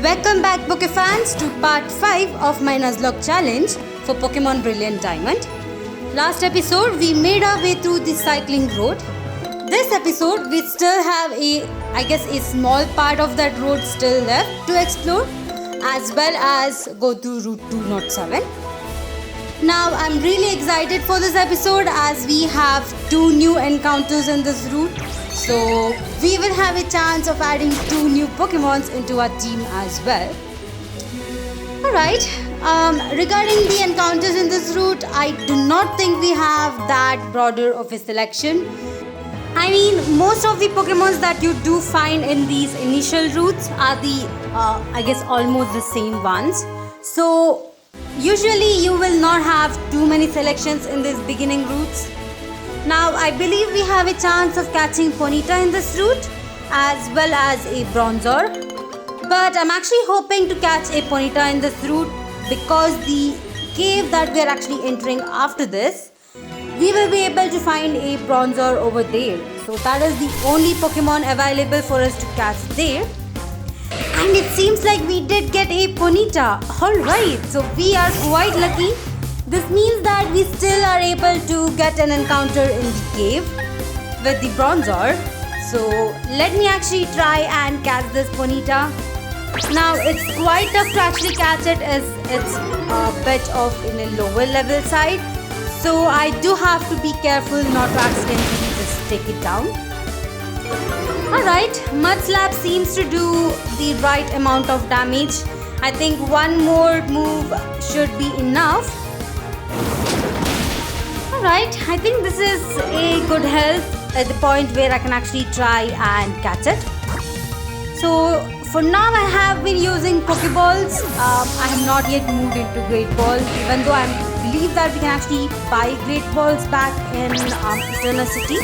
Welcome back Pokefans to part 5 of my Nuzlocke challenge for Pokemon Brilliant Diamond. Last episode we made our way through the cycling road. This episode we still have a small part of that road still left to explore, as well as go through Route 207. Now I'm really excited for this episode as we have 2 new encounters in this route. So we will have a chance of adding 2 new Pokemons into our team as well. Alright, regarding the encounters in this route, I do not think we have that broader of a selection. I mean, most of the Pokemons that you do find in these initial routes are the, almost the same ones. So usually you will not have too many selections in these beginning routes. Now I believe we have a chance of catching Ponyta in this route as well as a Bronzor. But I'm actually hoping to catch a Ponyta in this route because the cave that we are actually entering after this, we will be able to find a Bronzor over there. So that is the only Pokemon available for us to catch there. And it seems like we did get a Ponyta. Alright, so we are quite lucky. This means that we still are able to get an encounter in the cave with the Bronzor. So let me actually try and catch this Ponyta. Now it's quite tough to actually catch it as it's a bit of in a lower level side. So I do have to be careful not to accidentally just take it down. Alright, Mudslap seems to do the right amount of damage. I think one more move should be enough. Alright, I think this is a good health at the point where I can actually try and catch it. So for now I have been using Pokeballs. I have not yet moved into Great Balls, even though I believe that we can actually buy Great Balls back in Eternal City.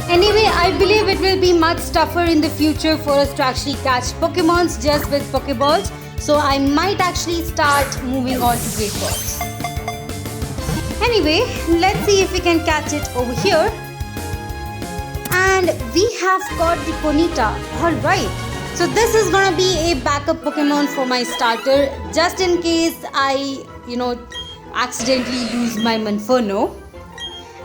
Anyway, I believe it will be much tougher in the future for us to actually catch Pokemons just with Pokeballs. So I might actually start moving on to Great Balls. Anyway, let's see if we can catch it over here. And we have got the Ponyta. Alright. So this is gonna be a backup Pokemon for my starter, just in case I, accidentally lose my Manferno.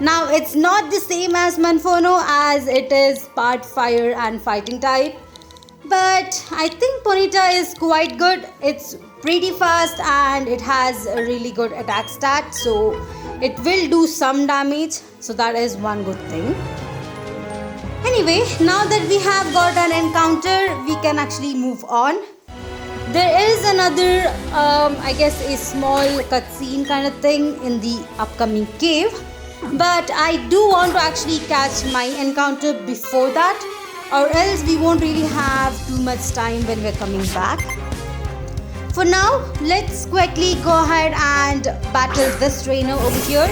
Now it's not the same as Manferno as it is part fire and fighting type. But I think Ponyta is quite good. It's pretty fast and it has a really good attack stat. So it will do some damage. So that is one good thing. Anyway, now that we have got an encounter, we can actually move on. There is another, a small cutscene kind of thing in the upcoming cave. But I do want to actually catch my encounter before that, or else we won't really have too much time when we're coming back. For now, let's quickly go ahead and battle this trainer over here.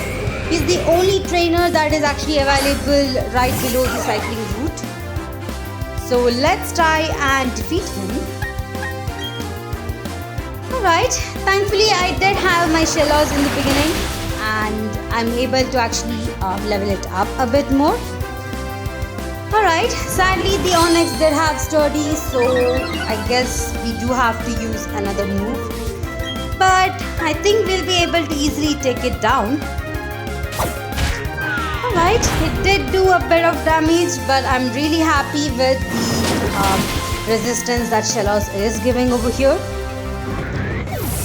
He's the only trainer that is actually available right below the cycling route. So let's try and defeat him. Alright, thankfully I did have my Shellos in the beginning and I'm able to actually level it up a bit more. Alright, sadly the Onix did have sturdy, so I guess we do have to use another move. But I think we'll be able to easily take it down. Alright, it did do a bit of damage, but I'm really happy with the resistance that Shellos is giving over here.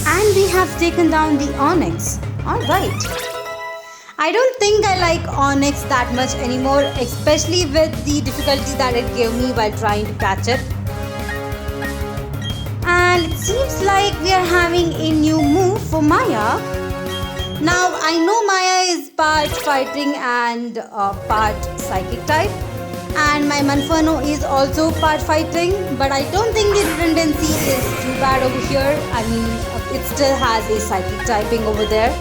And we have taken down the Onix. Alright. I don't think I like Onix that much anymore, especially with the difficulty that it gave me while trying to catch it. And it seems like we are having a new move for Maya. Now I know Maya is part fighting and part psychic type, and my Manferno is also part fighting, but I don't think the redundancy is too bad over here. I mean, it still has a psychic typing over there.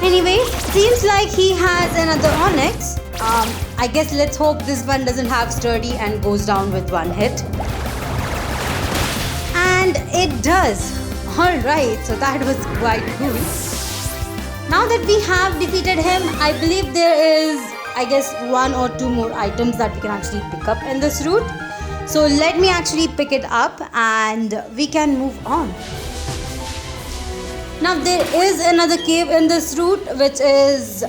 Anyway, seems like he has another Onix. I guess let's hope this one doesn't have sturdy and goes down with one hit. And it does. Alright, so that was quite good. Now that we have defeated him, I believe there is, 1 or 2 more items that we can actually pick up in this route. So let me actually pick it up and we can move on. Now there is another cave in this route which is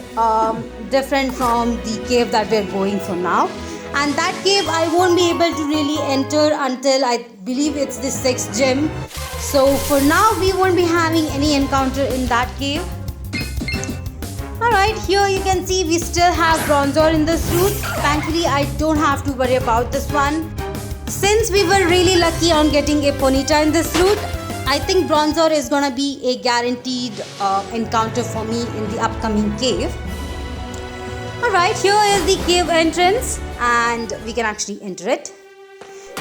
different from the cave that we're going for now. And that cave I won't be able to really enter until I believe it's the 6th gym. So for now we won't be having any encounter in that cave. Alright, here you can see we still have Bronzor in this route. Thankfully I don't have to worry about this one. Since we were really lucky on getting a Ponyta in this route, I think Bronzor is gonna be a guaranteed encounter for me in the upcoming cave. Alright, here is the cave entrance and we can actually enter it.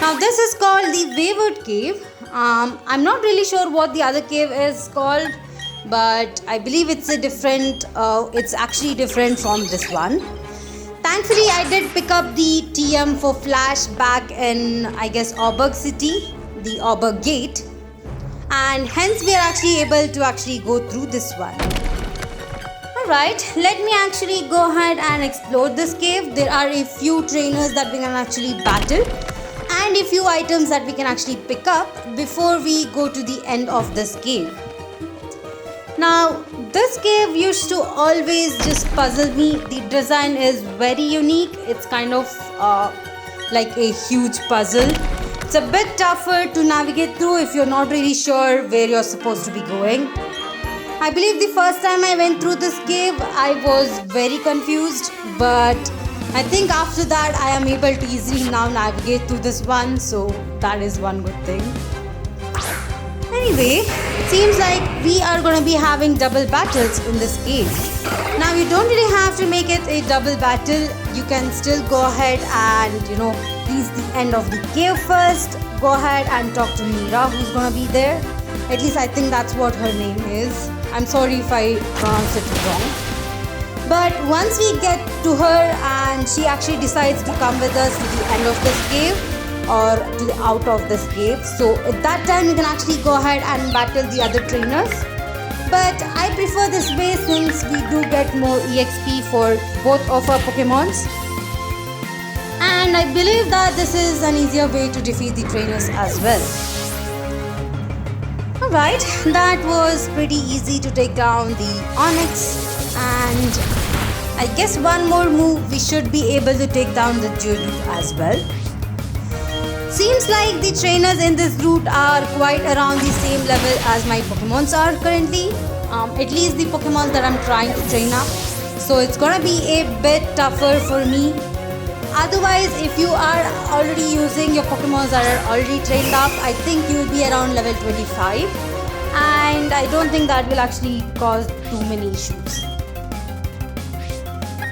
Now this is called the Wayward Cave. I'm not really sure what the other cave is called, but I believe it's it's actually different from this one. Thankfully I did pick up the TM for Flash back in, I guess, Auberg City, the Auberg Gate, and hence we are actually able to go through this one. Alright, let me actually go ahead and explore this cave. There are a few trainers that we can actually battle and a few items that we can actually pick up before we go to the end of this cave. Now, this cave used to always just puzzle me. The design is very unique. It's kind of like a huge puzzle. It's a bit tougher to navigate through if you're not really sure where you're supposed to be going. I believe the first time I went through this cave, I was very confused, but I think after that I am able to easily now navigate through this one, so that is one good thing. Anyway, it seems like we are going to be having double battles in this cave. Now you don't really have to make it a double battle. You can still go ahead and reach the end of the cave first. Go ahead and talk to Mira, who's going to be there. At least I think that's what her name is. I'm sorry if I pronounce it wrong. But once we get to her and she actually decides to come with us to the end of this cave or to the out of this cave, so at that time we can actually go ahead and battle the other trainers. But I prefer this way since we do get more EXP for both of our Pokemons. And I believe that this is an easier way to defeat the trainers as well. Alright, that was pretty easy to take down the Onyx, and I guess one more move we should be able to take down the Geodude as well. Seems like the trainers in this route are quite around the same level as my Pokemons are currently. At least the Pokemons that I'm trying to train up. So it's gonna be a bit tougher for me. Otherwise, if you are already using your Pokemon that are already trained up, I think you will be around level 25. And I don't think that will actually cause too many issues.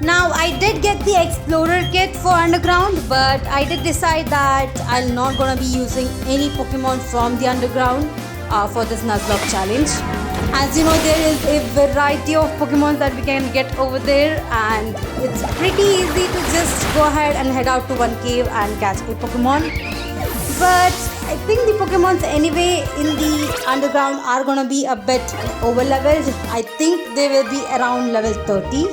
Now, I did get the Explorer kit for Underground, but I did decide that I'm not going to be using any Pokemon from the Underground for this Nuzlocke challenge. As you know, there is a variety of Pokemon that we can get over there, and it's pretty easy to just go ahead and head out to one cave and catch a Pokemon. But I think the Pokemons anyway in the underground are gonna be a bit over leveled. I think they will be around level 30.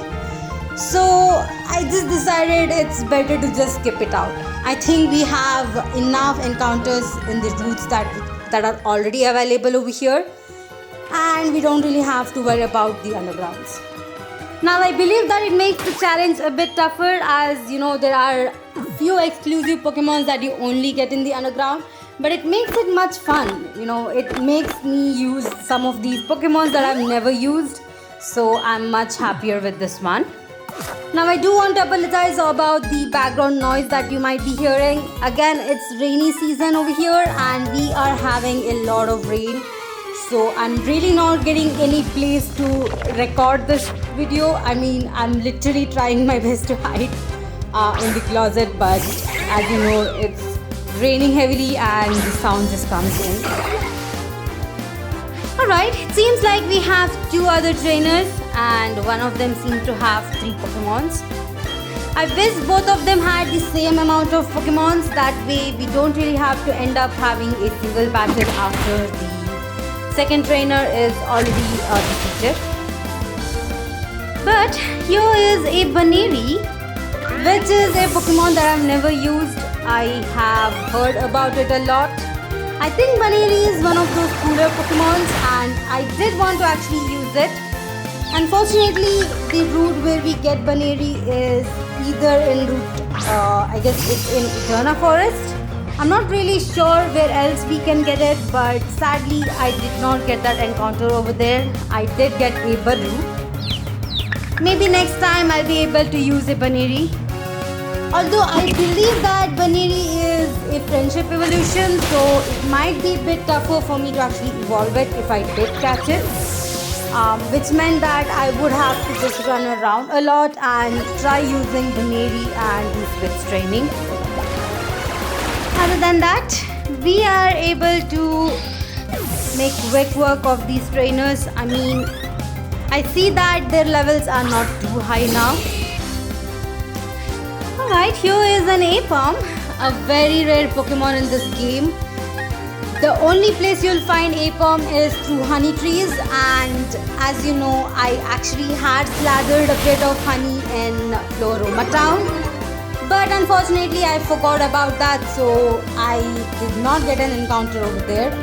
So I just decided it's better to just skip it out. I think we have enough encounters in the routes that are already available over here, and we don't really have to worry about the undergrounds. Now I believe that it makes the challenge a bit tougher, as you know there are few exclusive Pokemons that you only get in the underground, but it makes it much fun. It makes me use some of these Pokemons that I've never used, so I'm much happier with this one. Now I do want to apologize about the background noise that you might be hearing. Again, it's rainy season over here and we are having a lot of rain. So I'm really not getting any place to record this video. I mean, I'm literally trying my best to hide in the closet, but as you know, it's raining heavily and the sound just comes in. Alright, it seems like we have two other trainers and one of them seems to have 3 Pokemons. I wish both of them had the same amount of Pokemons. That way we don't really have to end up having a single battle after the second trainer is already defeated. But here is a Baneri, which is a Pokemon that I've never used. I have heard about it a lot. I think Baneri is one of those cooler Pokemons and I did want to actually use it. Unfortunately, the route where we get Baneri is either in route, I guess it's in Eterna Forest. I'm not really sure where else we can get it, but sadly I did not get that encounter over there. I did get a Badu. Maybe next time I'll be able to use a Baneri. Although I believe that Baneri is a friendship evolution, so it might be a bit tougher for me to actually evolve it if I did catch it. Which meant that I would have to just run around a lot and try using Baneri and do switch training. Other than that, we are able to make quick work of these trainers. I mean, I see that their levels are not too high now. Alright, here is an Apom, a very rare Pokemon in this game. The only place you'll find Apom is through honey trees, and as you know, I actually had slathered a bit of honey in Floroma Town. But unfortunately, I forgot about that, so I did not get an encounter over there.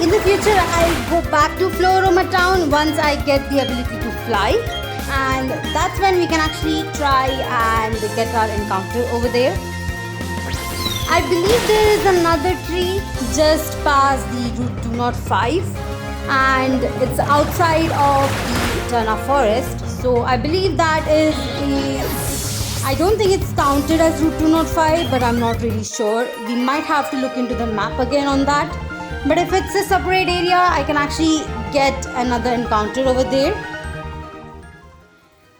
In the future, I'll go back to Floroma Town once I get the ability to fly. And that's when we can actually try and get our encounter over there. I believe there is another tree just past the Route 205 and it's outside of the Eterna Forest. So I believe that is I don't think it's counted as Route 205, but I'm not really sure. We might have to look into the map again on that. But if it's a separate area, I can actually get another encounter over there.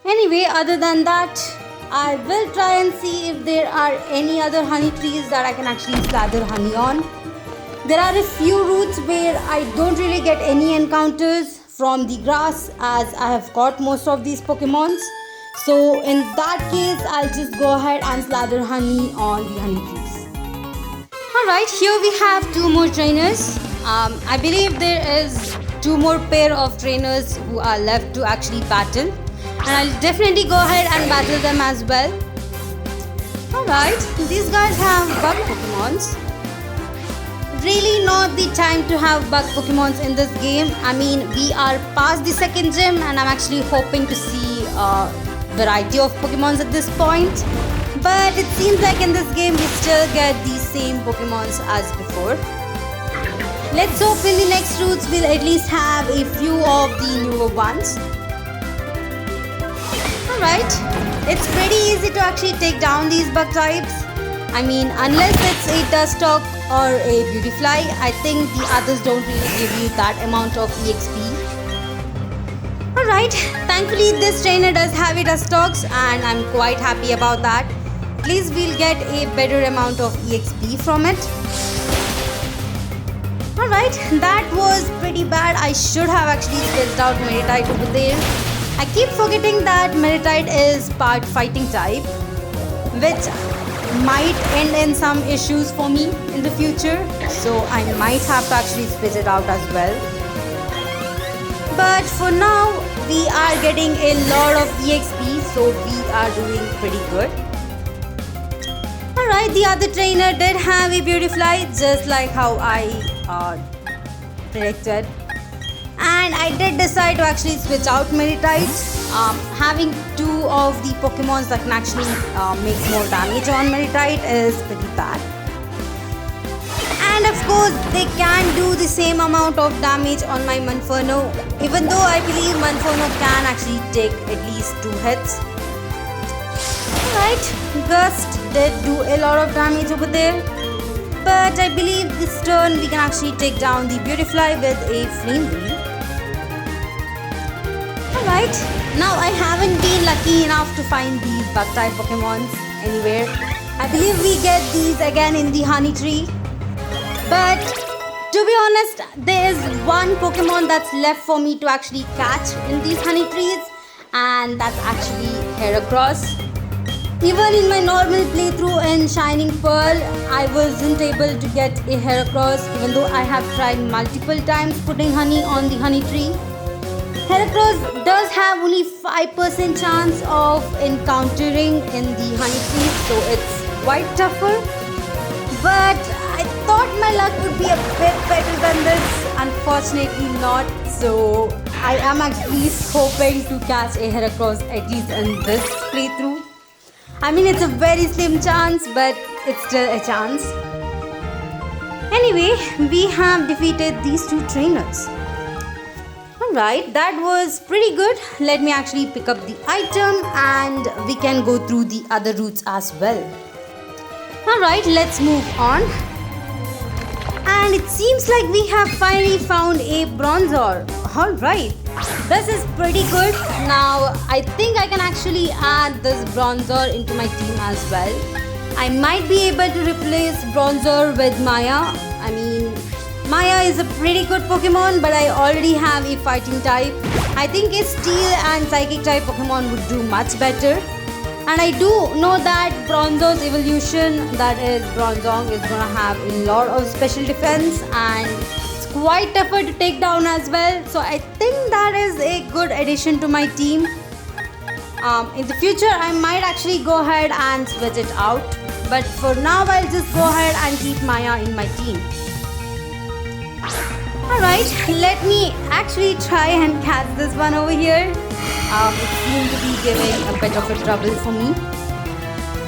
Anyway, other than that, I will try and see if there are any other honey trees that I can actually slather honey on. There are a few routes where I don't really get any encounters from the grass, as I have caught most of these Pokemons. So in that case, I'll just go ahead and slather honey on the honey trees. Alright, here we have two more trainers. I believe there is two more pair of trainers who are left to actually battle. And I'll definitely go ahead and battle them as well. Alright, these guys have bug Pokemons. Really not the time to have bug Pokemons in this game. I mean, we are past the second gym and I'm actually hoping to see a variety of Pokemons at this point. But it seems like in this game we still get the same Pokemons as before. Let's hope in the next routes we'll at least have a few of the newer ones. Alright, it's pretty easy to actually take down these bug types. I mean, unless it's a Dustock or a Beautifly, I think the others don't really give you that amount of EXP. Alright, thankfully this trainer does have a Dustocks and I'm quite happy about that. At least we'll get a better amount of EXP from it. Alright, that was pretty bad. I should have actually switched out Meditite over there. I keep forgetting that Meditite is part fighting type, which might end in some issues for me in the future, so I might have to actually switch it out as well. But for now, we are getting a lot of EXP, so we are doing pretty good. Alright, the other trainer did have a Beautifly, just like how I predicted. And I did decide to actually switch out Meditite. Having two of the Pokemons that can actually make more damage on Meditite is pretty bad. And of course, they can do the same amount of damage on my Monferno, even though I believe Monferno can actually take at least 2 hits. Alright, Gust did do a lot of damage over there. But I believe this turn we can actually take down the Beautifly with a Flame Wheel. Alright, now I haven't been lucky enough to find these bug type Pokemons anywhere. I believe we get these again in the honey tree. But to be honest, there is one Pokemon that's left for me to actually catch in these honey trees, and that's actually Heracross. Even in my normal playthrough in Shining Pearl, I wasn't able to get a Heracross, even though I have tried multiple times putting honey on the honey tree. Heracross does have only 5% chance of encountering in the honey tree, so it's quite tougher. But I thought my luck would be a bit better than this. Unfortunately not. So I am actually hoping to catch a Heracross at least in this playthrough. I mean, it's a very slim chance, but it's still a chance. Anyway, we have defeated these two trainers. Alright, that was pretty good. Let me actually pick up the item and we can go through the other routes as well. Alright, let's move on. And it seems like we have finally found a Bronzor. Alright, this is pretty good. Now, I think I can actually add this Bronzor into my team as well. I might be able to replace Bronzor with Maya. I mean, Maya is a pretty good Pokemon, but I already have a fighting type. I think a Steel and Psychic type Pokemon would do much better. And I do know that Bronzor's evolution, that is Bronzong, is gonna have a lot of special defense and it's quite tougher to take down as well. So I think that is a good addition to my team. In the future, I might actually go ahead and switch it out. But for now, I'll just go ahead and keep Maya in my team. Alright, let me actually try and catch this one over here. It seems to be giving a bit of a trouble for me.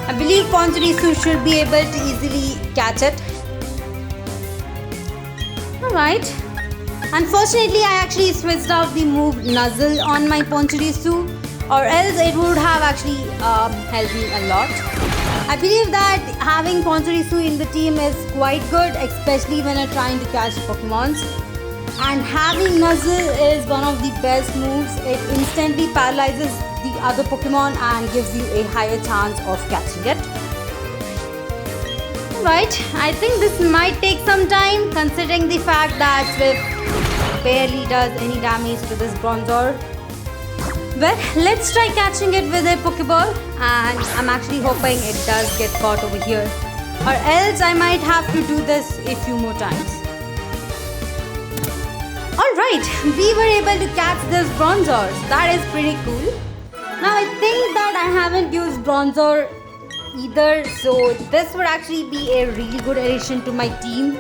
I believe Ponsorisu should be able to easily catch it. Alright. Unfortunately, I actually switched out the move Nuzzle on my Ponsorisu, or else it would have actually helped me a lot. I believe that having Ponsorisu in the team is quite good, especially when you're trying to catch Pokemons. And having Nuzzle is one of the best moves. It instantly paralyzes the other Pokemon and gives you a higher chance of catching it. Right, I think this might take some time considering the fact that Swift barely does any damage to this Bronzor. Well, let's try catching it with a Pokeball, and I'm actually hoping it does get caught over here. Or else I might have to do this a few more times. Alright, we were able to catch this Bronzor. That is pretty cool. Now I think that I haven't used Bronzor either, so this would actually be a really good addition to my team.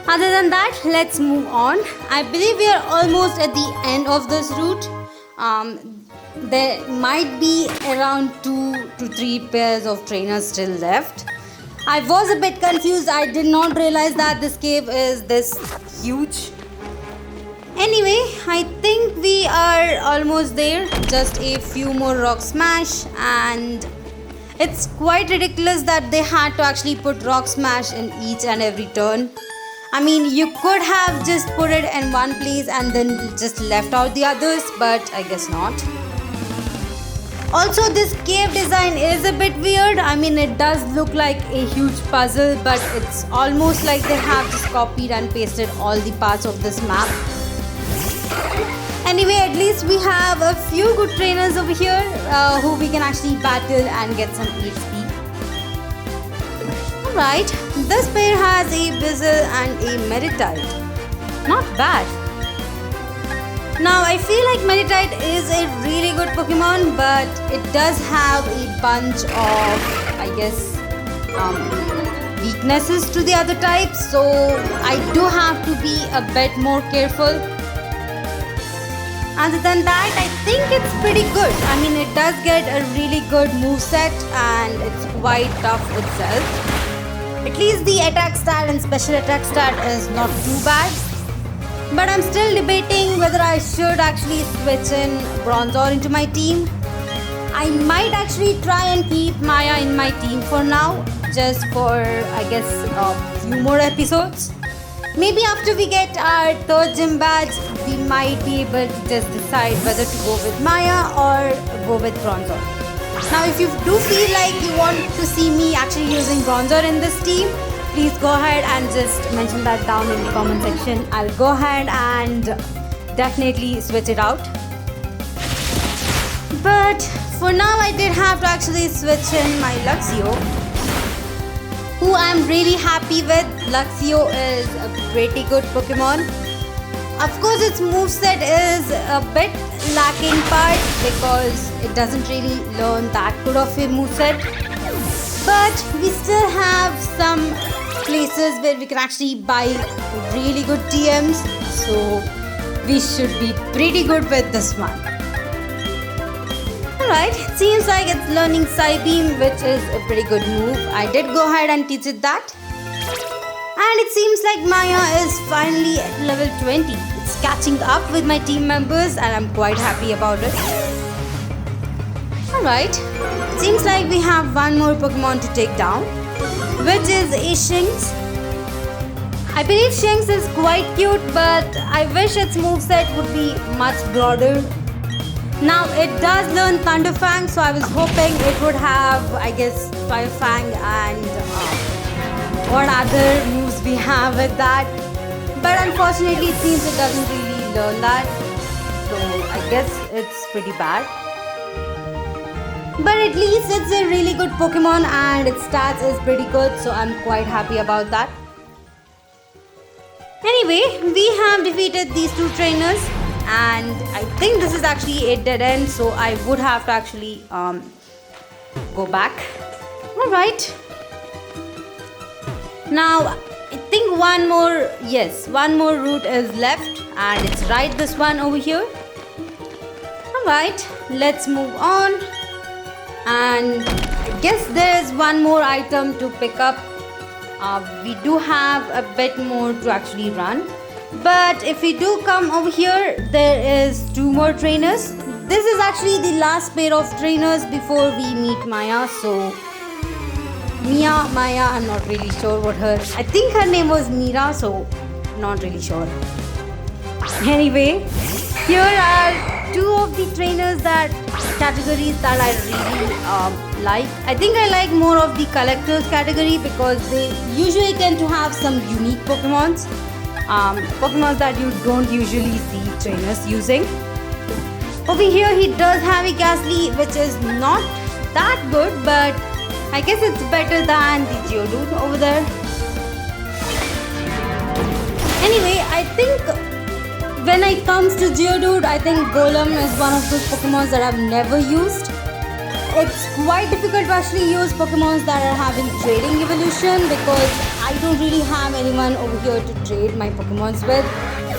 Other than that, let's move on. I believe we are almost at the end of this route. There might be around 2 to 3 pairs of trainers still left. I was a bit confused. I did not realize that this cave is this huge. Anyway, I think we are almost there. Just a few more Rock Smash, and it's quite ridiculous that they had to actually put Rock Smash in each and every turn. I mean, you could have just put it in one place and then just left out the others, but I guess not. Also, this cave design is a bit weird. I mean, it does look like a huge puzzle, but it's almost like they have just copied and pasted all the parts of this map. Anyway, at least we have a few good trainers over here who we can actually battle and get some EXP. Alright, this pair has a Bizzle and a Meditite. Not bad. Now, I feel like Meditite is a really good Pokemon, but it does have a bunch of, I guess, weaknesses to the other types, so I do have to be a bit more careful. Other than that, I think it's pretty good. I mean, it does get a really good moveset and it's quite tough itself. At least the attack stat and special attack stat is not too bad. But I'm still debating whether I should actually switch in Bronzor into my team. I might actually try and keep Maya in my team for now, just for, I guess, a few more episodes. Maybe after we get our 3rd gym badge, we might be able to just decide whether to go with Maya or go with Bronzor. Now, if you do feel like you want to see me actually using Bronzor in this team, please go ahead and just mention that down in the comment section. I'll go ahead and definitely switch it out. But for now, I did have to actually switch in my Luxio, who I'm really happy with. Luxio is a pretty good Pokemon. Of course, its moveset is a bit lacking part because it doesn't really learn that good of a moveset. But we still have some places where we can actually buy really good TMs, so we should be pretty good with this one. Alright, it seems like it's learning Psybeam, which is a pretty good move. I did go ahead and teach it that. And it seems like Maya is finally at level 20. It's catching up with my team members and I'm quite happy about it. Alright, it seems like we have one more Pokemon to take down, which is a Shinx. I believe Shinx is quite cute, but I wish its moveset would be much broader. Now it does learn Thunder Fang, so I was hoping it would have, I guess, Fire Fang and what other moves we have with that. But unfortunately it seems it doesn't really learn that, so I guess it's pretty bad. But at least it's a really good Pokemon and its stats is pretty good, so I'm quite happy about that. Anyway, we have defeated these two trainers and I think this is actually a dead end, so I would have to actually go back. Alright. Now, I think one more route is left and it's right this one over here. Alright, let's move on. And I guess there is one more item to pick up. We do have a bit more to actually run. But if we do come over here, there is two more trainers. This is actually the last pair of trainers before we meet Maya. So, Maya, I'm not really sure what I think her name was Mira, so not really sure. Anyway, here are two of the trainers categories that I really like. I think I like more of the collectors category because they usually tend to have some unique Pokemons. Pokemons that you don't usually see trainers using. Over here he does have a Ghastly, which is not that good, but I guess it's better than the Geodude over there. Anyway, I think when it comes to Geodude, I think Golem is one of those Pokemons that I've never used. It's quite difficult to actually use Pokemons that are having trading evolution because I don't really have anyone over here to trade my Pokemons with.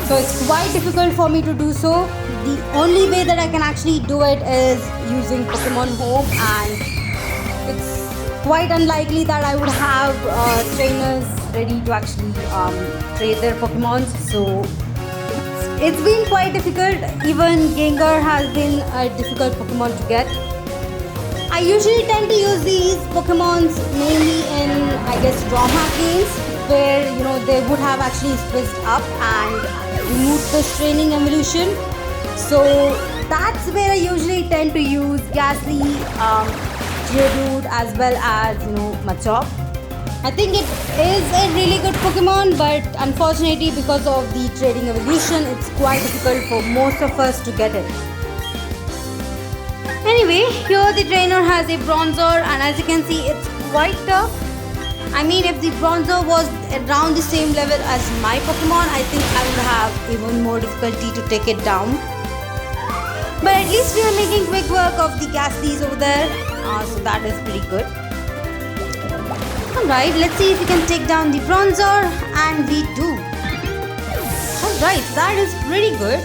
So it's quite difficult for me to do so. The only way that I can actually do it is using Pokemon Home, and it's quite unlikely that I would have trainers ready to actually trade their Pokemons. So it's been quite difficult. Even Gengar has been a difficult Pokemon to get. I usually tend to use these Pokemons mainly in, I guess, ROM hack games where, they would have actually switched up and removed this training evolution. So that's where I usually tend to use Ghastly, Geodude as well as, Machop. I think it is a really good Pokemon, but unfortunately because of the trading evolution, it's quite difficult for most of us to get it. Anyway, here the trainer has a Bronzor, and as you can see, it's quite tough. I mean, if the Bronzor was around the same level as my Pokemon, I think I would have even more difficulty to take it down. But at least we are making quick work of the Ghastlies over there, so that is pretty good. Alright, let's see if we can take down the Bronzor, and we do. Alright, that is pretty good.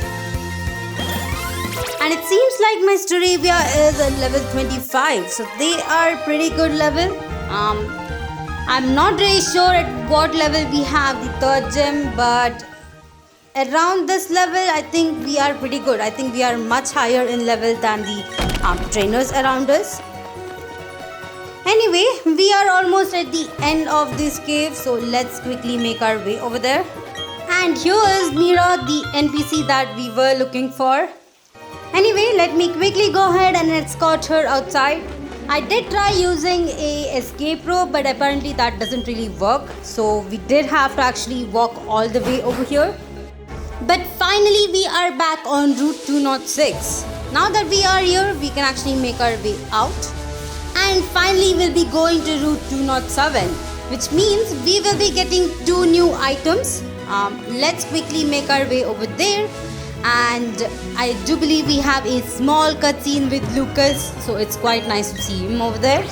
And it seems like my Staravia is at level 25, so they are pretty good level. I'm not really sure at what level we have the third gym, but around this level I think we are pretty good. I think we are much higher in level than the trainers around us. Anyway, we are almost at the end of this cave, so let's quickly make our way over there. And here is Mira, the NPC that we were looking for. Anyway, let me quickly go ahead and escort her outside. I did try using a escape rope, but apparently that doesn't really work. So we did have to actually walk all the way over here. But finally we are back on Route 206. Now that we are here, we can actually make our way out. And finally we'll be going to Route 207, which means we will be getting 2 new items. Let's quickly make our way over there. And I do believe we have a small cutscene with Lucas, so it's quite nice to see him over there.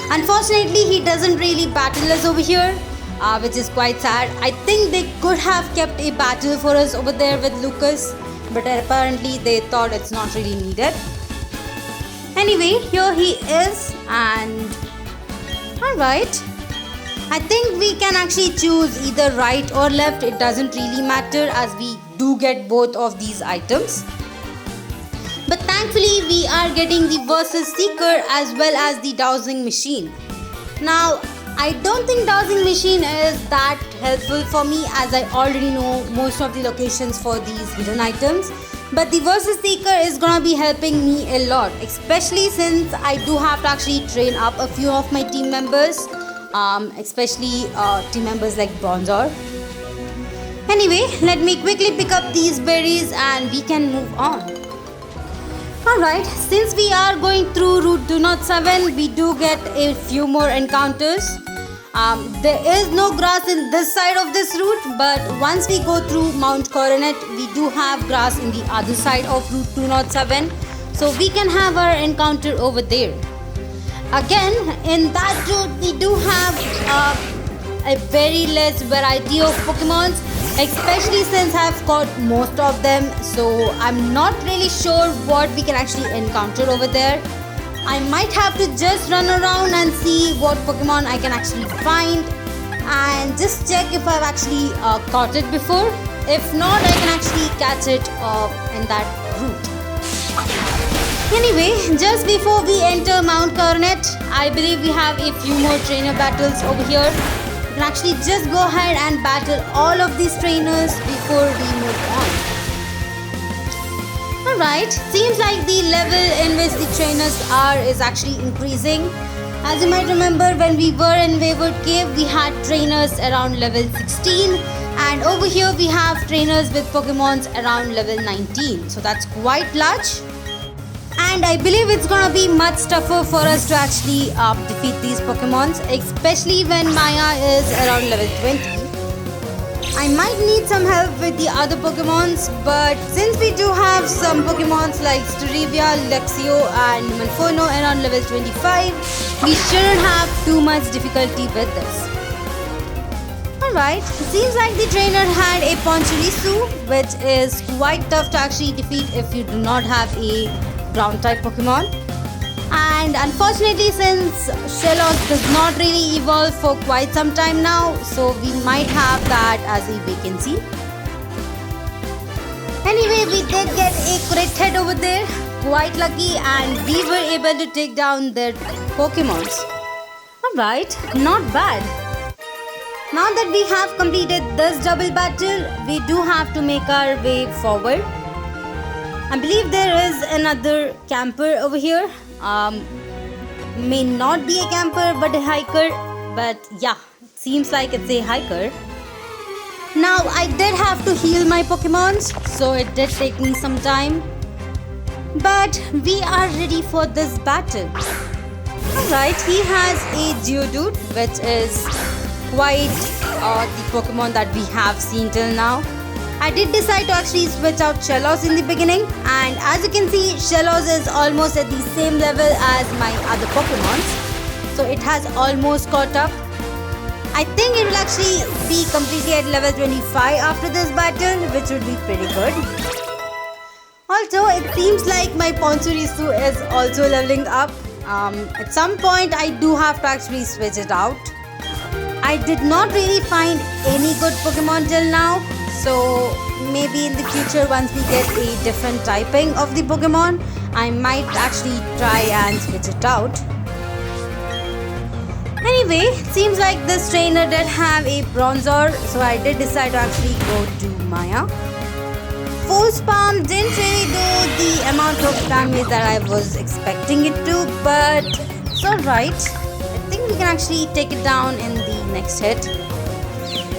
Unfortunately, he doesn't really battle us over here, which is quite sad. I think they could have kept a battle for us over there with Lucas, but apparently they thought it's not really needed. Anyway, here he is, and alright. I think we can actually choose either right or left. It doesn't really matter as we do get both of these items. But thankfully we are getting the Versus Seeker as well as the Dowsing Machine. Now I don't think Dowsing Machine is that helpful for me as I already know most of the locations for these hidden items. But the Versus Seeker is gonna be helping me a lot, especially since I do have to actually train up a few of my team members. Especially team members like Bronzor. Anyway, let me quickly pick up these berries and we can move on. Alright, since we are going through Route 207, we do get a few more encounters. There is no grass in this side of this route, but once we go through Mount Coronet, we do have grass in the other side of Route 207. So we can have our encounter over there. Again, in that route, we do have a very less variety of Pokemons, especially since I've caught most of them. So I'm not really sure what we can actually encounter over there. I might have to just run around and see what Pokemon I can actually find and just check if I've actually caught it before. If not, I can actually catch it in that route. Anyway, just before we enter Mount Coronet, I believe we have a few more trainer battles over here. We can actually just go ahead and battle all of these trainers before we move on. Alright, seems like the level in which the trainers are is actually increasing. As you might remember, when we were in Wayward Cave, we had trainers around level 16. And over here we have trainers with Pokemons around level 19. So that's quite large. And I believe it's gonna be much tougher for us to actually defeat these Pokemons, especially when Maya is around level 20. I might need some help with the other Pokemons, but since we do have some Pokemons like Starivia, Luxio and Manfono around level 25, we shouldn't have too much difficulty with this. Alright, seems like the trainer had a Ponchirisu, which is quite tough to actually defeat if you do not have a ground type Pokemon. And unfortunately, since Shellos does not really evolve for quite some time now, so we might have that as a vacancy. Anyway, we did get a crit hit over there, quite lucky, and we were able to take down their Pokemons. Alright, not bad. Now that we have completed this double battle, we do have to make our way forward. I believe there is another camper over here. May not be a camper but a hiker, but yeah, it seems like it's a hiker. Now I did have to heal my Pokemons, so it did take me some time. But we are ready for this battle. Alright, he has a Geodude, which is quite the Pokemon that we have seen till now. I did decide to actually switch out Shellos in the beginning, and as you can see, Shellos is almost at the same level as my other Pokemons. So it has almost caught up. I think it will actually be completely at level 25 after this battle, which would be pretty good. Also, it seems like my Ponchirisu is also leveling up. At some point, I do have to actually switch it out. I did not really find any good Pokemon till now. So maybe in the future, once we get a different typing of the Pokemon, I might actually try and switch it out. Anyway, seems like this trainer did have a Bronzor, so I did decide to actually go to Maya. Full Spam didn't really do the amount of damage that I was expecting it to, but it's alright. I think we can actually take it down in the next hit.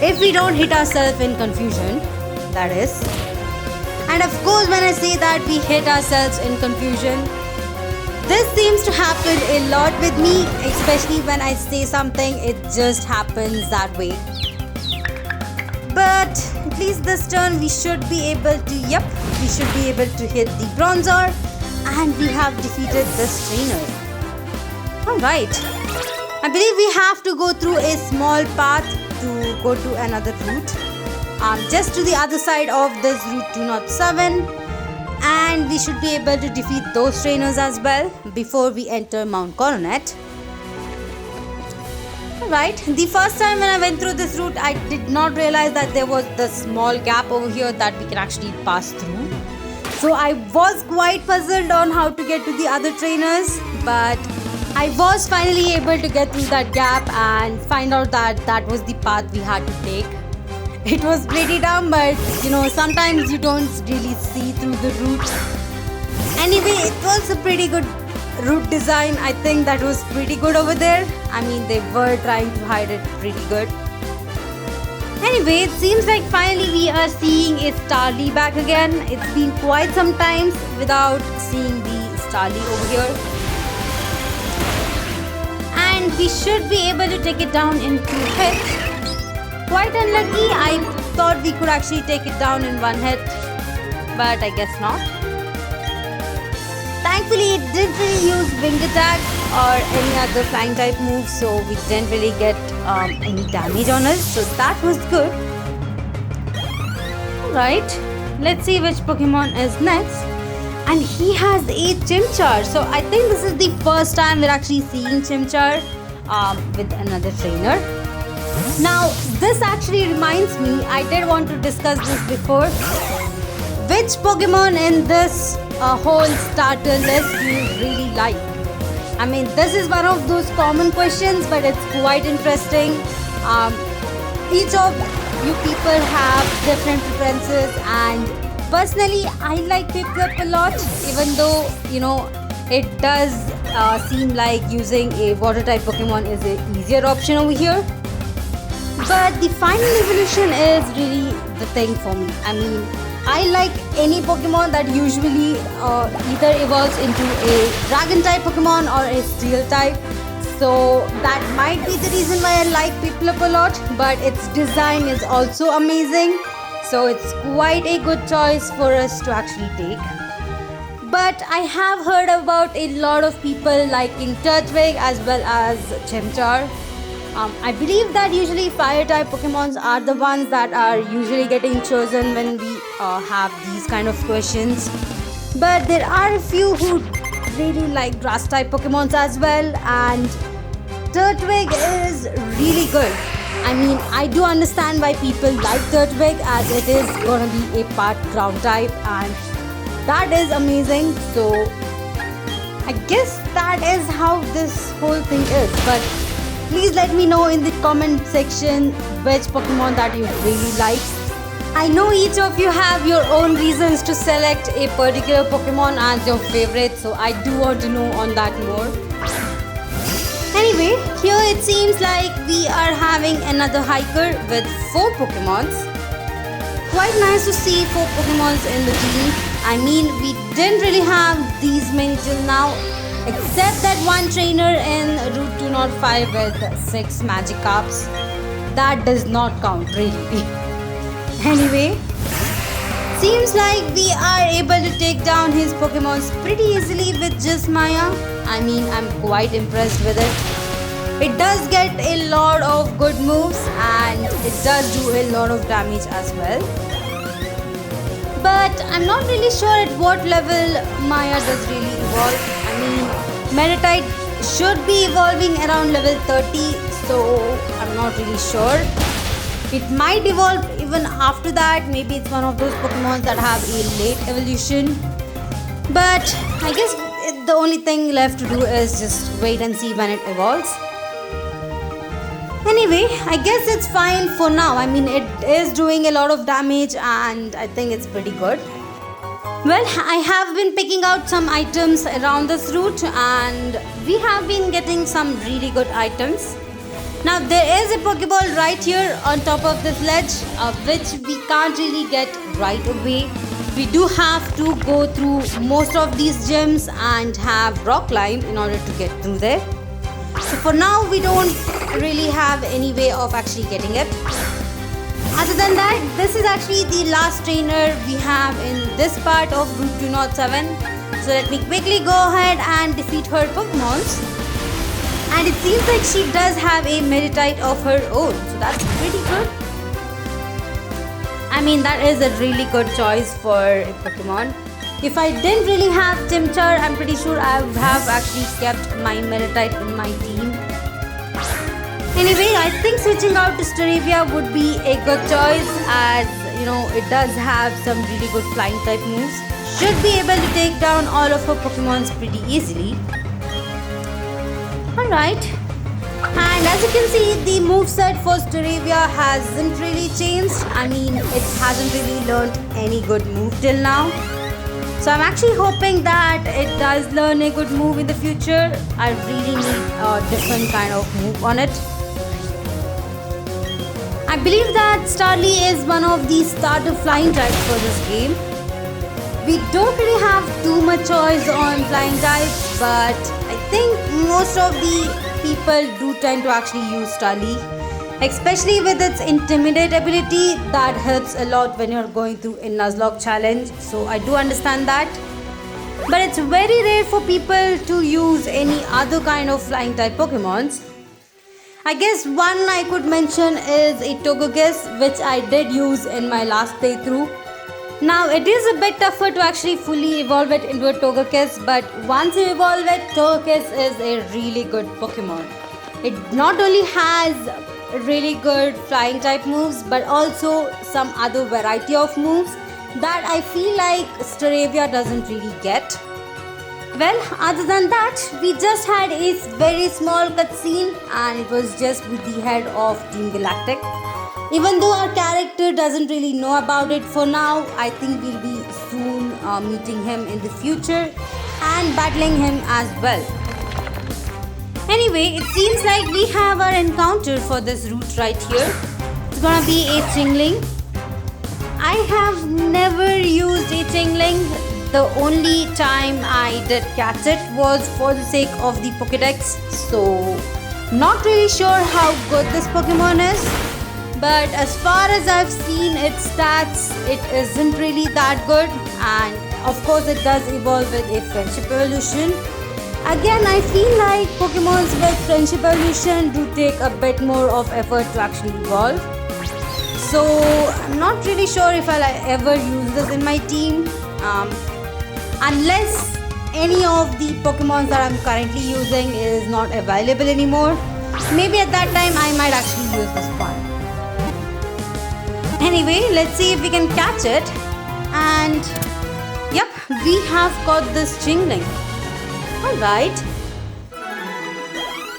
If we don't hit ourselves in confusion, that is. And of course, when I say that we hit ourselves in confusion, this seems to happen a lot with me, especially when I say something, it just happens that way. But at least this turn we should be able to, we should be able to hit the Bronzor, and we have defeated this trainer. Alright. I believe we have to go through a small path to go to another route. Just to the other side of this route 207, and we should be able to defeat those trainers as well before we enter Mount Coronet. Alright, the first time when I went through this route, I did not realize that there was the small gap over here that we can actually pass through. So I was quite puzzled on how to get to the other trainers, but I was finally able to get through that gap and find out that that was the path we had to take. It was pretty dumb, but sometimes you don't really see through the route. Anyway, it was a pretty good route design. I think that was pretty good over there. I mean, they were trying to hide it pretty good. Anyway, it seems like finally we are seeing a Starly back again. It's been quite some time without seeing the Starly over here. And we should be able to take it down in 2 hits. Quite unlucky. I thought we could actually take it down in 1 hit, but I guess not. Thankfully, it didn't really use wing attack or any other flying type moves, so we didn't really get any damage on us, so that was good. Alright, let's see which Pokemon is next. And he has a Chimchar, so I think this is the first time we're actually seeing Chimchar with another trainer. Now, this actually reminds me, I did want to discuss this before. Which Pokemon in this whole starter list do you really like? I mean, this is one of those common questions, but it's quite interesting. Each of you people have different preferences, and personally, I like Piplup a lot, even though, it does seem like using a water type Pokemon is an easier option over here. But the final evolution is really the thing for me. I mean, I like any Pokemon that usually either evolves into a Dragon type Pokemon or a Steel type. So that might be the reason why I like Piplup a lot. But its design is also amazing. So it's quite a good choice for us to actually take. But I have heard about a lot of people liking Turtwig as well as Chimchar. I believe that usually fire type Pokemons are the ones that are usually getting chosen when we have these kind of questions. But there are a few who really like grass type Pokemons as well, and Turtwig is really good. I mean, I do understand why people like Turtwig, as it is gonna be a part ground type, and that is amazing. So I guess that is how this whole thing is. But please let me know in the comment section which Pokemon that you really like. I know each of you have your own reasons to select a particular Pokemon as your favorite, so I do want to know on that more. Anyway, here it seems like we are having another hiker with 4 Pokemons. Quite nice to see 4 Pokemons in the team. I mean, we didn't really have these many till now, except that one trainer in Route 205 with 6 Magikarps. That does not count, really. Anyway, seems like we are able to take down his Pokemons pretty easily with just Maya. I mean, I'm quite impressed with it. It does get a lot of good moves and it does do a lot of damage as well. But I'm not really sure at what level Maya does really evolve. I mean, Meditite should be evolving around level 30, so I'm not really sure. It might evolve even after that. Maybe it's one of those Pokemon that have a late evolution. But I guess the only thing left to do is just wait and see when it evolves. Anyway, I guess it's fine for now. I mean, it is doing a lot of damage and I think it's pretty good. Well, I have been picking out some items around this route and we have been getting some really good items. Now, there is a Pokeball right here on top of this ledge, which we can't really get right away. We do have to go through most of these gyms and have rock climb in order to get through there. So for now, we don't really have any way of actually getting it. Other than that, this is actually the last trainer we have in this part of Route 207. So let me quickly go ahead and defeat her Pokemons. And And it seems like she does have a Meditite of her own, so that's pretty good. I mean, that is a really good choice for a Pokemon. If I didn't really have Timchar, I'm pretty sure I would have actually kept my Meditite in my team. Anyway, I think switching out to Staravia would be a good choice, as you know, it does have some really good flying type moves. Should be able to take down all of her Pokemons pretty easily. Alright. And as you can see, the moveset for Staravia hasn't really changed. I mean, it hasn't really learned any good move till now. So I'm actually hoping that it does learn a good move in the future. I really need a different kind of move on it. I believe that Starly is one of the starter flying types for this game. We don't really have too much choice on flying types, but I think most of the people do tend to actually use Starly, especially with its Intimidate ability. That helps a lot when you're going through a Nuzlocke challenge, so I do understand that. But it's very rare for people to use any other kind of flying type Pokemons. I guess one I could mention is a Togekiss, which I did use in my last playthrough. Now it is a bit tougher to actually fully evolve it into a Togekiss, but once you evolve it, Togekiss is a really good Pokemon. It not only has really good flying type moves, but also some other variety of moves that I feel like Staravia doesn't really get. Well, other than that, we just had a very small cutscene, and it was just with the head of Team Galactic. Even though our character doesn't really know about it for now, I think we'll be soon meeting him in the future and battling him as well. Anyway, it seems like we have our encounter for this route right here. It's gonna be a Chingling. I have never used a Chingling. The only time I did catch it was for the sake of the Pokédex. So, not really sure how good this Pokemon is. But as far as I've seen its stats, it isn't really that good, and of course it does evolve with a Friendship Evolution. Again, I feel like Pokemons with Friendship Evolution do take a bit more of effort to actually evolve. So I'm not really sure if I'll ever use this in my team, unless any of the Pokemons that I'm currently using is not available anymore. Maybe at that time I might actually use this one. Anyway, let's see if we can catch it. And yep, we have caught this Chingling. Alright.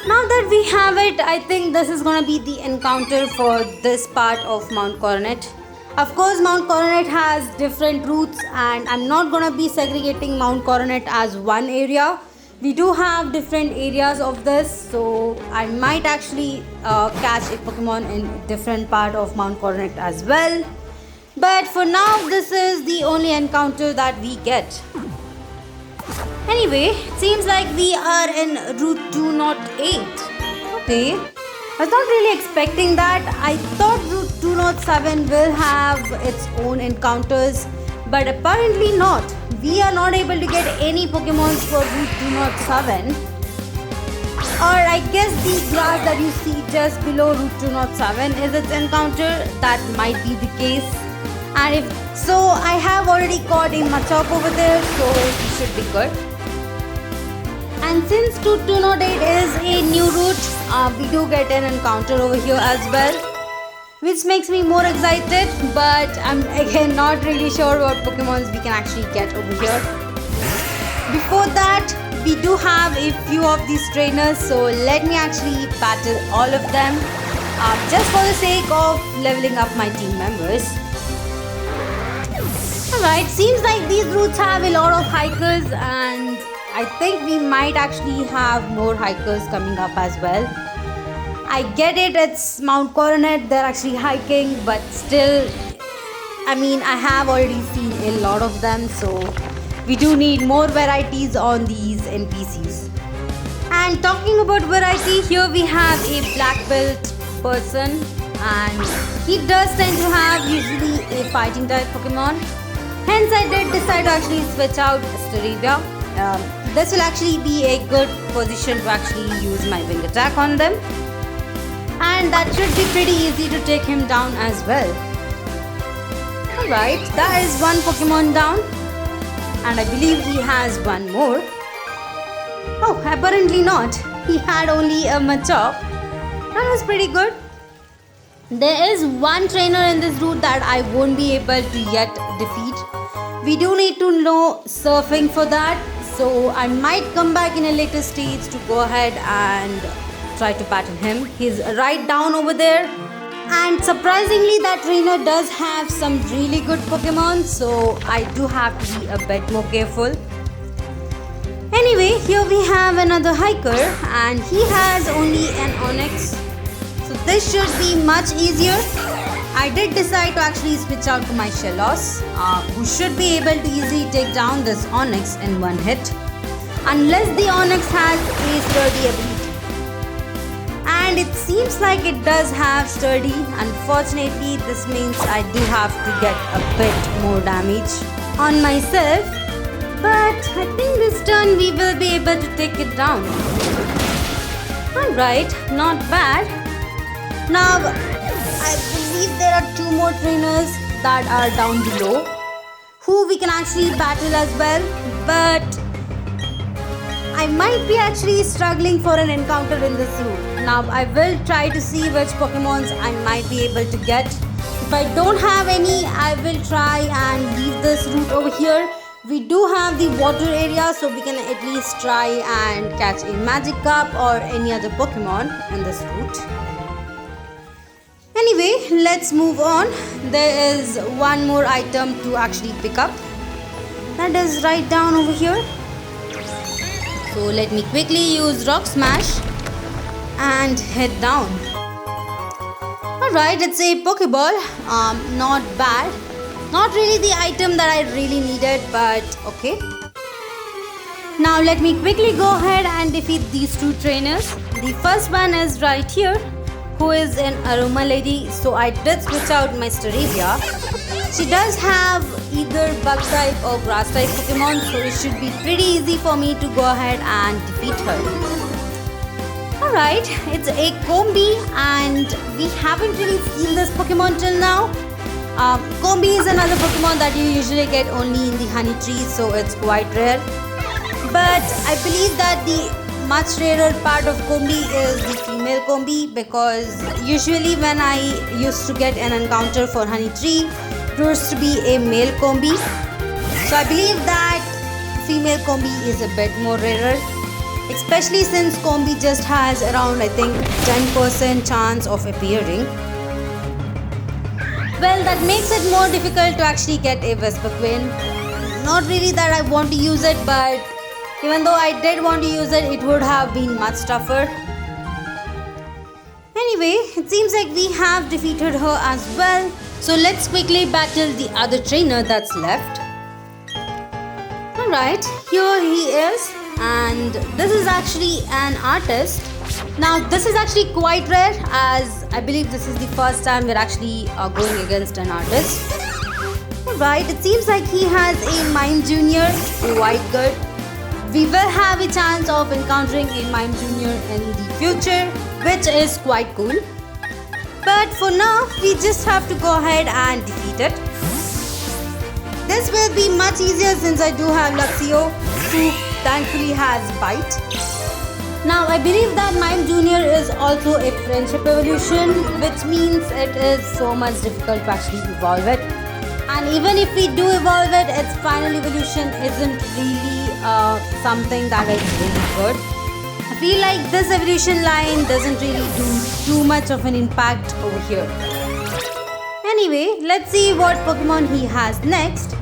Now that we have it, I think this is gonna be the encounter for this part of Mount Coronet. Of course, Mount Coronet has different routes, and I'm not gonna be segregating Mount Coronet as one area. We do have different areas of this, so I might actually catch a Pokemon in a different part of Mount Coronet as well. But for now, this is the only encounter that we get. Anyway, it seems like we are in Route 208. Okay, I was not really expecting that. I thought Route 207 will have its own encounters, but apparently not. We are not able to get any Pokemons for Route 207. Or I guess the grass that you see just below Route 207 is its encounter. That might be the case. And if so, I have already caught a Machop over there, so it should be good. And since Route 208 is a new route, we do get an encounter over here as well, which makes me more excited, but I'm again not really sure what Pokemons we can actually get over here. Before that, we do have a few of these trainers, so let me actually battle all of them, just for the sake of leveling up my team members. Alright, seems like these routes have a lot of hikers, and I think we might actually have more hikers coming up as well. I get it, it's Mount Coronet, they're actually hiking, but still, I mean, I have already seen a lot of them, so we do need more varieties on these NPCs. And talking about variety, here we have a black belt person, and he does tend to have usually a fighting type Pokemon. Hence, I did decide to actually switch out Staravia. this will actually be a good position to actually use my wing attack on them. And that should be pretty easy to take him down as well. Alright, that is one Pokemon down. And I believe he has one more. Oh, apparently not. He had only a Machop. That was pretty good. There is one trainer in this route that I won't be able to yet defeat. We do need to know surfing for that. So I might come back in a later stage to go ahead and try to battle him. He's right down over there. And surprisingly, that trainer does have some really good Pokemon. So I do have to be a bit more careful. Anyway, here we have another hiker and he has only an Onix. So this should be much easier. I did decide to actually switch out to my Shellos, who should be able to easily take down this Onix in one hit. Unless the Onix has a sturdy ability. And it seems like it does have sturdy. Unfortunately, this means I do have to get a bit more damage on myself. But I think this turn we will be able to take it down. Alright, not bad. Now, I believe there are two more trainers that are down below who we can actually battle as well. But I might be actually struggling for an encounter in this route. Now, I will try to see which Pokemons I might be able to get. If I don't have any, I will try and leave this route over here. We do have the water area, so we can at least try and catch a Magikarp or any other Pokemon in this route. Anyway, let's move on. There is one more item to actually pick up. That is right down over here. So let me quickly use Rock Smash and head down. Alright, it's a Pokeball. Not bad. Not really the item that I really needed, but okay. Now let me quickly go ahead and defeat these two trainers. The first one is right here, who is an Aroma Lady. So I did switch out my Staravia. She does have either Bug type or Grass type Pokemon, so it should be pretty easy for me to go ahead and defeat her. Alright, it's a Combi and we haven't really seen this Pokemon till now. Combi is another Pokemon that you usually get only in the honey tree, so it's quite rare. But I believe that the much rarer part of Combi is the female Combi, because usually when I used to get an encounter for honey tree, it used to be a male Combi. So I believe that female Combi is a bit more rarer, especially since Combi just has around, I think, 10% chance of appearing. Well, that makes it more difficult to actually get a Vespiquen. Not really that I want to use it, but even though I did want to use it, it would have been much tougher. Anyway, it seems like we have defeated her as well. So let's quickly battle the other trainer that's left. Alright, here he is. And this is actually an artist. Now this is actually quite rare, as I believe this is the first time we're actually going against an artist. Alright, it seems like he has a Mime Junior, quite good. We will have a chance of encountering a Mime Junior in the future, which is quite cool. But for now, we just have to go ahead and defeat it. This will be much easier since I do have Luxio, who thankfully has Bite. Now I believe that Mime Junior is also a friendship evolution, which means it is so much difficult to actually evolve it. And even if we do evolve it, its final evolution isn't really something that is really good. I feel like this evolution line doesn't really do too much of an impact over here. Anyway, let's see what Pokemon he has next.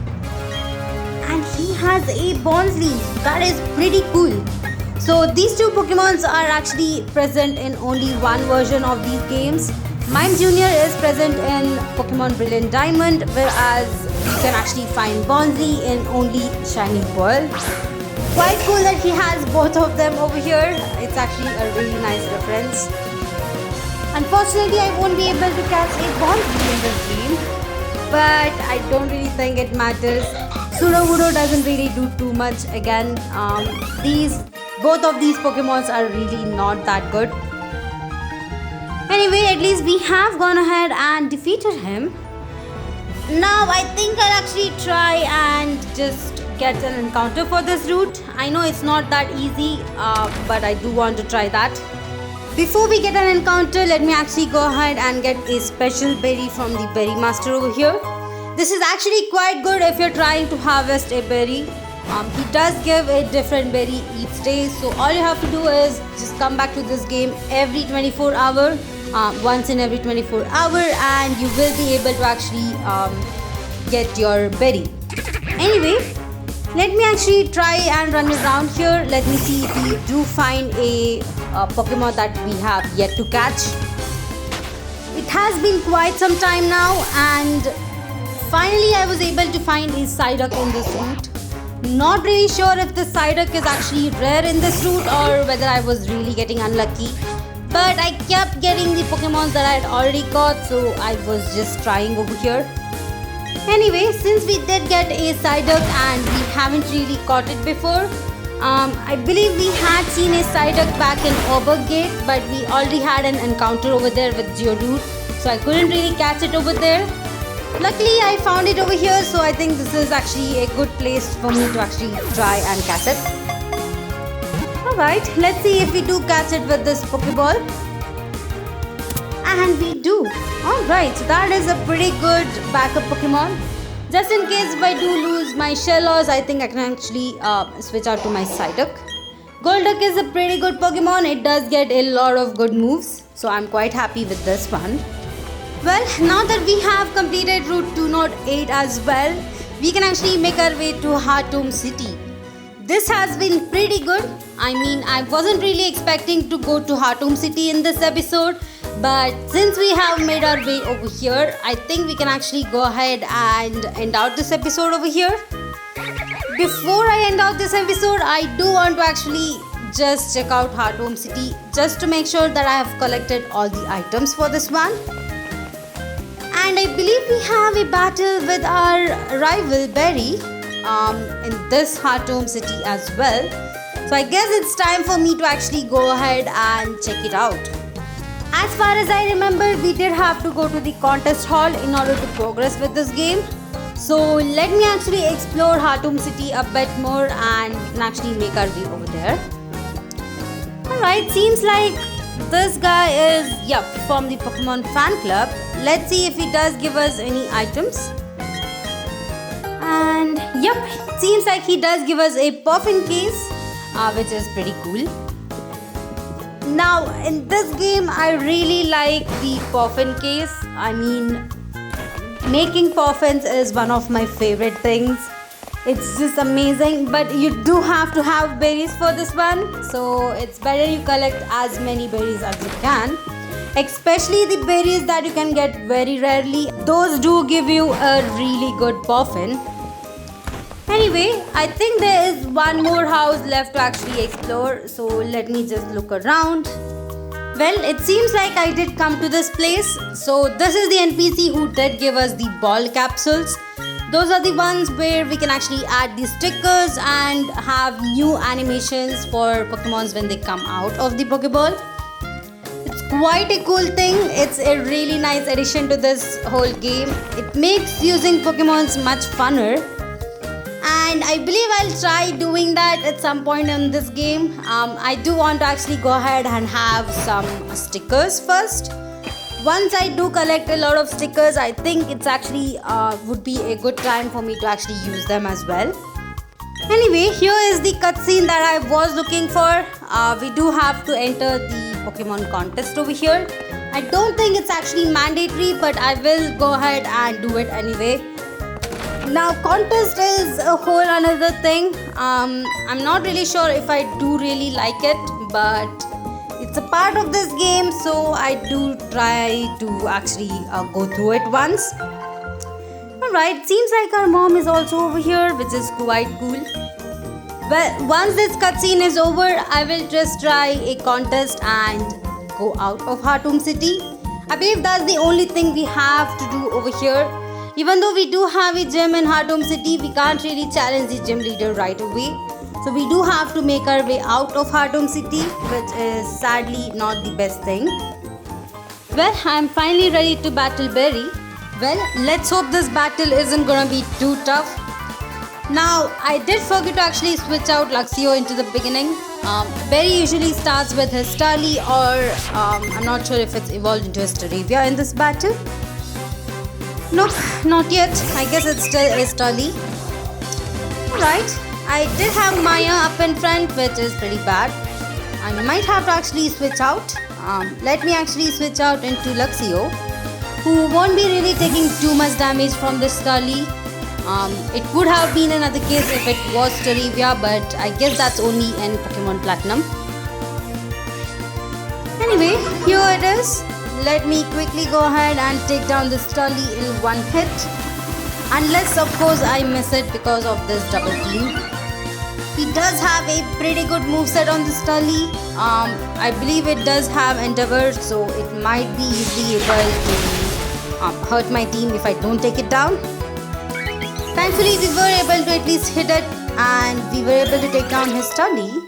And he has a Bonsly. That is pretty cool. So these two Pokemons are actually present in only one version of these games. Mime Junior is present in Pokémon Brilliant Diamond, whereas you can actually find Bonsly in only Shiny Pearl. Quite cool that he has both of them over here. It's actually a really nice reference. Unfortunately, I won't be able to catch a Bonsly in this game, but I don't really think it matters. Sudowoodo doesn't really do too much. Again, both of these Pokemons are really not that good. Anyway, at least we have gone ahead and defeated him. Now I think I'll actually try and just get an encounter for this route. I know it's not that easy, but I do want to try that. Before we get an encounter, let me actually go ahead and get a special berry from the berry master over here. This is actually quite good if you're trying to harvest a berry. He does give a different berry each day, so all you have to do is just come back to this game every 24 hours. Once in every 24 hours, and you will be able to actually get your berry. Anyway, let me actually try and run around here. Let me see if we do find a Pokemon that we have yet to catch. It has been quite some time now, and finally I was able to find a Psyduck in this route. Not really sure if the Psyduck is actually rare in this route or whether I was really getting unlucky. But I kept getting the Pokemons that I had already caught, so I was just trying over here. Anyway, since we did get a Psyduck and we haven't really caught it before, I believe we had seen a Psyduck back in Auburn Gate, but we already had an encounter over there with Geodude, so I couldn't really catch it over there. Luckily, I found it over here, so I think this is actually a good place for me to actually try and catch it. Alright, let's see if we do catch it with this Pokeball. And we do. Alright, so that is a pretty good backup Pokemon. Just in case if I do lose my Shellos, I think I can actually switch out to my Psyduck. Golduck is a pretty good Pokemon. It does get a lot of good moves, so I'm quite happy with this one. Well, now that we have completed Route 208 as well, we can actually make our way to Khartoum City. This has been pretty good. I mean, I wasn't really expecting to go to Khartoum City in this episode, but since we have made our way over here, I think we can actually go ahead and end out this episode over here. Before I end out this episode, I do want to actually just check out Khartoum City just to make sure that I have collected all the items for this one. And I believe we have a battle with our rival Berry in this Khartoum City as well. So I guess it's time for me to actually go ahead and check it out. As far as I remember, we did have to go to the contest hall in order to progress with this game. So let me actually explore Khartoum City a bit more and we can actually make our way over there. Alright, seems like this guy is, from the Pokemon fan club. Let's see if he does give us any items. And seems like he does give us a Puffin case, which is pretty cool. Now, in this game, I really like the Puffin case. I mean, making Puffins is one of my favorite things. It's just amazing, but you do have to have berries for this one. So it's better you collect as many berries as you can. Especially the berries that you can get very rarely. Those do give you a really good Puffin. Anyway, I think there is one more house left to actually explore. So let me just look around. Well, it seems like I did come to this place. So this is the NPC who did give us the ball capsules. Those are the ones where we can actually add the stickers and have new animations for Pokemons when they come out of the Pokeball. It's quite a cool thing. It's a really nice addition to this whole game. It makes using Pokemons much funner. And I believe I'll try doing that at some point in this game. I do want to actually go ahead and have some stickers first. Once I do collect a lot of stickers, I think it's actually would be a good time for me to actually use them as well. Anyway, here is the cutscene that I was looking for. We do have to enter the Pokemon contest over here. I don't think it's actually mandatory, but I will go ahead and do it anyway. Now, contest is a whole another thing. I'm not really sure if I do really like it, but it's a part of this game, so I do try to actually go through it once. Alright, seems like our mom is also over here, which is quite cool. Well, once this cutscene is over, I will just try a contest and go out of Khartoum City. I believe that's the only thing we have to do over here. Even though we do have a gym in Heartome City, we can't really challenge the gym leader right away. So we do have to make our way out of Heartome City, which is sadly not the best thing. Well, I'm finally ready to battle Berry. Well, let's hope this battle isn't gonna be too tough. Now, I did forget to actually switch out Luxio into the beginning. Berry usually starts with his Starly, or I'm not sure if it's evolved into a Staravia in this battle. Nope, not yet. I guess it's still a Starly. Alright, I did have Maya up in front, which is pretty bad. I might have to actually switch out. Let me actually switch out into Luxio, who won't be really taking too much damage from this Starly. It would have been another case if it was Staravia, but I guess that's only in Pokemon Platinum. Anyway, here it is. Let me quickly go ahead and take down this Starly in one hit. Unless, of course, I miss it because of this double team. He does have a pretty good moveset on the Starly. I believe it does have Endeavor, so it might be easily able to hurt my team if I don't take it down. Thankfully, we were able to at least hit it, and we were able to take down his Starly.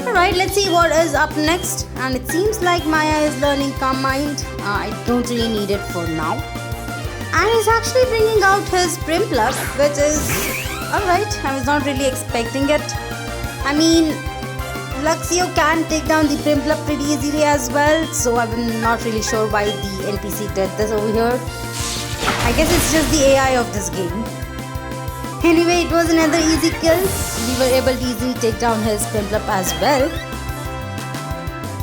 Alright, let's see what is up next. And it seems like Maya is learning Calm Mind. I don't really need it for now. And he's actually bringing out his Prinplup, which is alright. I was not really expecting it. I mean, Luxio can take down the Prinplup pretty easily as well, so I'm not really sure why the NPC did this over here. I guess it's just the AI of this game. Anyway, it was another easy kill. We were able to easily take down his Prinplup as well.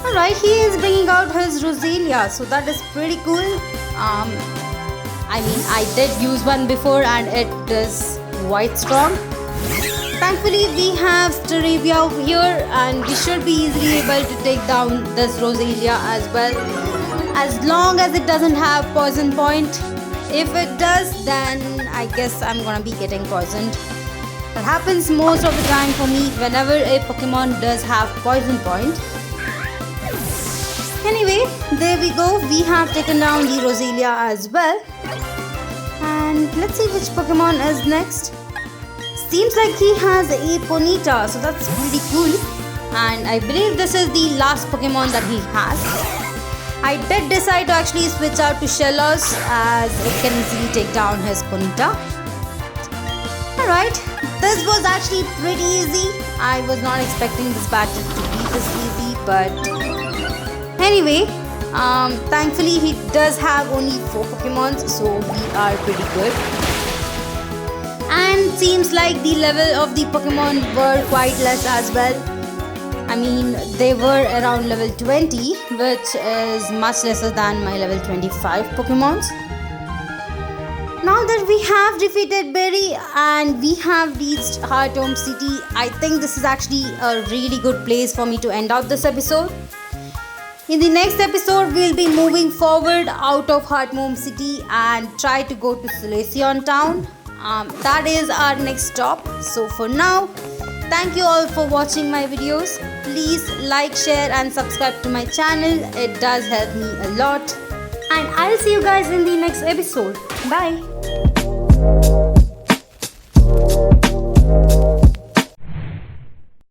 Alright, he is bringing out his Roselia, so that is pretty cool. I mean, I did use one before and it is quite strong. Thankfully, we have Staravia over here, and we should be easily able to take down this Roselia as well, as long as it doesn't have Poison Point. If it does, then I guess I'm gonna be getting poisoned. That happens most of the time for me whenever a Pokemon does have Poison Point. Anyway, there we go. We have taken down the Roselia as well. And let's see which Pokemon is next. Seems like he has a Ponyta, so that's pretty cool. And I believe this is the last Pokemon that he has. I did decide to actually switch out to Shellos, as it can easily take down his Ponyta. Alright, this was actually pretty easy. I was not expecting this battle to be this easy, but anyway, thankfully he does have only 4 Pokemons, so we are pretty good. And seems like the level of the Pokemon were quite less as well. I mean, they were around level 20, which is much lesser than my level 25 Pokemons. Now that we have defeated Berry and we have reached Heartome City, I think this is actually a really good place for me to end out this episode. In the next episode, we'll be moving forward out of Heartome City and try to go to Solaceon Town. That is our next stop. So for now, thank you all for watching my videos. Please like, share and subscribe to my channel. It does help me a lot. And I'll see you guys in the next episode. Bye.